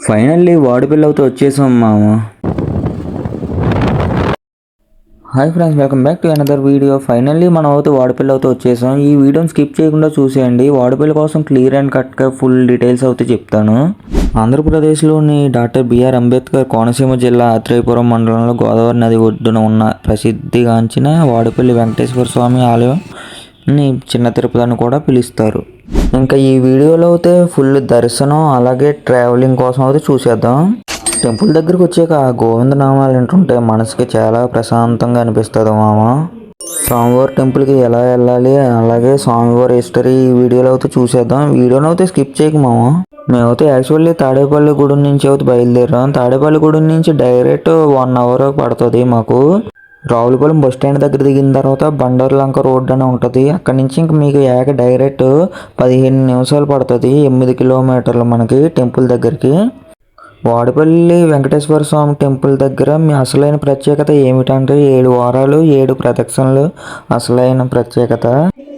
Finally వాడిపల్లితో వచ్చేసాం మామ. Hi friends, welcome back to another video. Finally మనం అయితే వాడిపల్లితో వచ్చేసాం. ఈ వీడియోని స్కిప్ చేయకుండా చూసేయండి. వాడిపల్లి కోసం క్లియర్ అండ్ కట్గా ఫుల్ డీటెయిల్స్ అయితే చెప్తాను. ఆంధ్రప్రదేశ్లోని డాక్టర్ బిఆర్ అంబేద్కర్ కోనసీమ జిల్లా ఆత్రేయపురం మండలంలో గోదావరి నది ఒడ్డున ఉన్న ప్రసిద్ధిగాంచిన వాడిపల్లి వెంకటేశ్వర స్వామి ఆలయం చిన్న తిరుపతి అని కూడా పిలుస్తారు. ఇంకా ఈ వీడియోలో అయితే ఫుల్ దర్శనం అలాగే ట్రావెలింగ్ కోసం అయితే చూసేద్దాం. టెంపుల్ దగ్గరికి వచ్చాక ఆ గోవిందనామాలు వింటుంటే మనసుకి చాలా ప్రశాంతంగా అనిపిస్తుంది మామ. స్వామివారి టెంపుల్కి ఎలా వెళ్ళాలి అలాగే స్వామివారి హిస్టరీ ఈ వీడియోలో అయితే చూసేద్దాం. వీడియోని అయితే స్కిప్ చేయకు మామ. మేమైతే యాక్చువల్లీ తాడేపల్లి గుడి నుంచి అయితే బయలుదేరాం. తాడేపల్లి గుడి నుంచి డైరెక్ట్ 1 hour పడుతుంది మాకు. రావులపాలెం బస్ స్టాండ్ దగ్గర దిగిన తర్వాత బండారులంక రోడ్ అని ఉంటుంది. అక్కడి నుంచి ఇంక మీకు డైరెక్ట్ 15 నిమిషాలు పడుతుంది. 8 కిలోమీటర్లు మనకి టెంపుల్ దగ్గరికి. వాడిపల్లి వెంకటేశ్వర స్వామి టెంపుల్ దగ్గర మీ అసలైన ప్రత్యేకత ఏమిటంటే 7 వారాలు 7 ప్రదక్షిణలు అసలైన ప్రత్యేకత.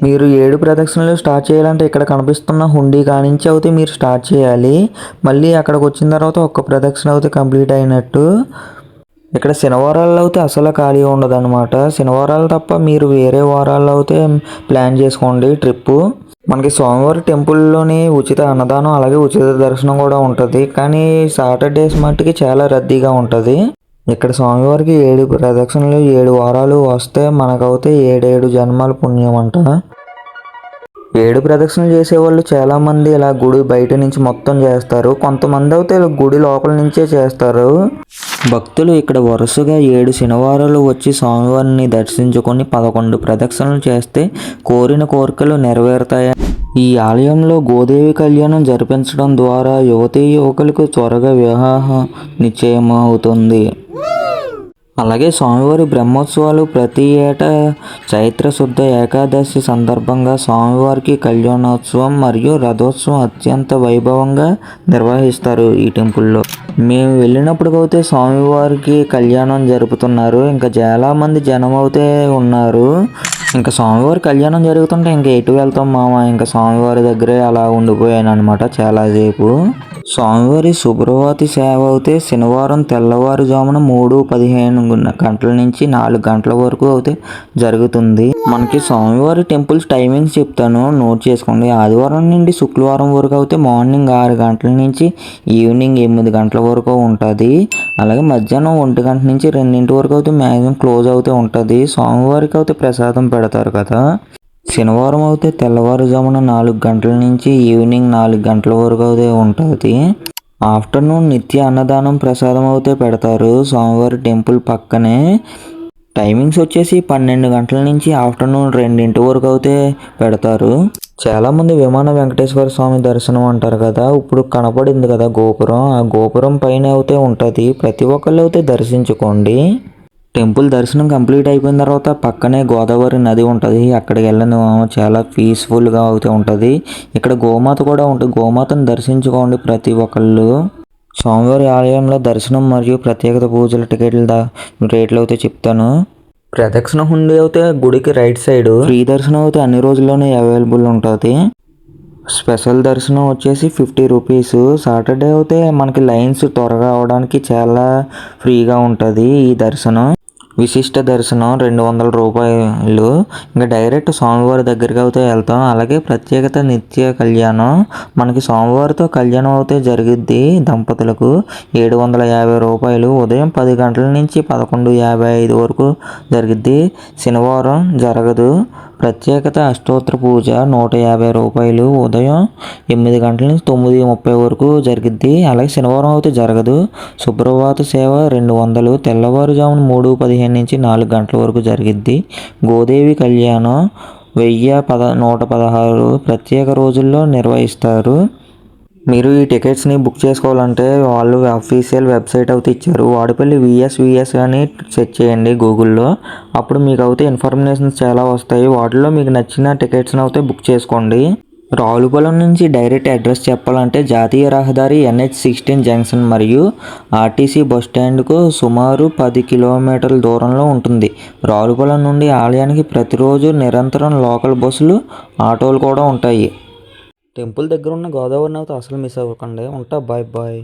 మీరు 7 ప్రదక్షిణలు స్టార్ట్ చేయాలంటే ఇక్కడ కనిపిస్తున్న హుండీ కానించి అయితే మీరు స్టార్ట్ చేయాలి. మళ్ళీ అక్కడికి వచ్చిన తర్వాత ఒక్క ప్రదక్షిణ అయితే కంప్లీట్ అయినట్టు. ఇక్కడ శనివారాల్లో అయితే అసలు ఖాళీ ఉండదన్నమాట. శనివారాలు తప్ప మీరు వేరే వారాల్లో అయితే ప్లాన్ చేసుకోండి ట్రిప్పు. మనకి స్వామివారి టెంపుల్లోని ఉచిత అన్నదానం అలాగే ఉచిత దర్శనం కూడా ఉంటుంది. కానీ సాటర్డేస్ మట్టుకి చాలా రద్దీగా ఉంటుంది. ఇక్కడ స్వామివారికి 7 ప్రదక్షిణలు 7 వారాలు వస్తే మనకైతే 7 జన్మల పుణ్యం అంట. 7 ప్రదక్షిణలు చేసేవాళ్ళు చాలామంది ఇలా గుడి బయట నుంచి మొత్తం చేస్తారు. కొంతమంది అయితే గుడి లోపల నుంచే చేస్తారు. భక్తులు ఇక్కడ వరుసగా 7 శనివారాలు వచ్చి స్వామివారిని దర్శించుకొని 11 ప్రదక్షిణలు చేస్తే కోరిన కోరికలు నెరవేరుతాయి. ఈ ఆలయంలో గోదేవి కళ్యాణం జరిపించడం ద్వారా యువతీ యువకులకు త్వరగా వివాహం నిశ్చయం అవుతుంది. అలాగే స్వామివారి బ్రహ్మోత్సవాలు ప్రతి ఏటా చైత్ర శుద్ధ ఏకాదశి సందర్భంగా స్వామివారికి కళ్యాణోత్సవం మరియు రథోత్సవం అత్యంత వైభవంగా నిర్వహిస్తారు ఈ టెంపుల్లో. మేము వెళ్ళినప్పటికైతే స్వామివారికి కళ్యాణం జరుపుతున్నారు. ఇంకా చాలామంది జనం అయితే ఉన్నారు. ఇంకా స్వామివారి కళ్యాణం జరుగుతుంటే ఇంకా ఎటు వెళ్తాం మామ. ఇంకా స్వామివారి దగ్గరే అలా ఉండిపోయాను అనమాట చాలాసేపు. స్వామివారి శుభ్రవాతి సేవ అయితే శనివారం తెల్లవారుజామున 3:15 గంటల నుంచి 4 గంటల వరకు అయితే జరుగుతుంది. మనకి స్వామివారి టెంపుల్స్ టైమింగ్స్ చెప్తాను, నోట్ చేసుకోండి. ఆదివారం నుండి శుక్రవారం వరకు అయితే మార్నింగ్ 6 గంటల నుంచి ఈవినింగ్ 8 గంటల వరకు ఉంటుంది. అలాగే మధ్యాహ్నం 1 గంట నుంచి 2 వరకు అయితే మ్యాక్సిమం క్లోజ్ అవుతూ ఉంటుంది. స్వామివారికి అయితే ప్రసాదం పెడతారు కదా. శనివారం అయితే తెల్లవారుజామున 4 గంటల నుంచి ఈవినింగ్ 4 గంటల వరకు అయితే ఉంటుంది. ఆఫ్టర్నూన్ నిత్య అన్నదానం ప్రసాదం అయితే పెడతారు స్వామివారి టెంపుల్ పక్కనే. టైమింగ్స్ వచ్చేసి 12 గంటల నుంచి ఆఫ్టర్నూన్ 2 వరకు అయితే పెడతారు. చాలామంది విమాన వెంకటేశ్వర స్వామి దర్శనం అంటారు కదా. ఇప్పుడు కనపడింది కదా గోపురం, ఆ గోపురం పైన అయితే ఉంటుంది. ప్రతి ఒక్కళ్ళు అయితే దర్శించుకోండి. టెంపుల్ దర్శనం కంప్లీట్ అయిపోయిన తర్వాత పక్కనే గోదావరి నది ఉంటుంది. అక్కడికి వెళ్ళిన చాలా పీస్ఫుల్గా అయితే ఉంటుంది. ఇక్కడ గోమాత కూడా ఉంటుంది. గోమాతను దర్శించుకోండి ప్రతి ఒక్కళ్ళు. స్వామివారి ఆలయంలో దర్శనం మరియు ప్రత్యేకత పూజల టికెట్ల రేట్లు అయితే చెప్తాను. ప్రదక్షిణ హుండీ అయితే గుడికి రైట్ సైడ్. ఫ్రీ దర్శనం అయితే అన్ని రోజుల్లోనే అవైలబుల్ ఉంటుంది. స్పెషల్ దర్శనం వచ్చేసి 50 రూపీస్. సాటర్డే అయితే మనకి లైన్స్ త్వరగా అవడానికి చాలా ఫ్రీగా ఉంటుంది ఈ దర్శనం. విశిష్ట దర్శనం 200 రూపాయలు. ఇంకా డైరెక్ట్ స్వామివారి దగ్గరికి అయితే వెళ్తాం. అలాగే ప్రత్యేకత నిత్య కళ్యాణం. మనకి స్వామివారితో కళ్యాణం అయితే జరిగిద్ది దంపతులకు. 750 రూపాయలు. ఉదయం 10 గంటల నుంచి 11:55 వరకు జరిగిద్ది. శనివారం జరగదు. ప్రత్యేకత అష్టోత్తర పూజ 150 రూపాయలు. ఉదయం 8 గంటల నుంచి 9:30 వరకు జరిగిద్ది. అలాగే శనివారం అయితే జరగదు. శుభ్రవాత సేవ 200. తెల్లవారుజామున 3:15 నుంచి 4 గంటల వరకు జరిగిద్ది. గోదేవి కళ్యాణం 1116 ప్రత్యేక రోజుల్లో నిర్వహిస్తారు. మీరు ఈ టికెట్స్ని బుక్ చేసుకోవాలంటే వాళ్ళు అఫీషియల్ వెబ్సైట్ అయితే ఇచ్చారు. వాడిపల్లి విఎస్ అని సెర్చ్ చేయండి గూగుల్లో. అప్పుడు మీకు అయితే ఇన్ఫర్మేషన్స్ చాలా వస్తాయి. వాటిలో మీకు నచ్చిన టికెట్స్ని అయితే బుక్ చేసుకోండి. రావులపాలెం నుంచి డైరెక్ట్ అడ్రస్ చెప్పాలంటే జాతీయ రహదారి NH16 జంక్షన్ మరియు ఆర్టీసీ బస్ స్టాండ్కు సుమారు 10 కిలోమీటర్ల దూరంలో ఉంటుంది. రావులపాలెం నుండి ఆలయానికి ప్రతిరోజు నిరంతరం లోకల్ బస్సులు ఆటోలు కూడా ఉంటాయి. టెంపుల్ దగ్గర ఉన్న గోదావరి నదితో అసలు మిస్ అవ్వకండి. ఉంటా. Bye bye.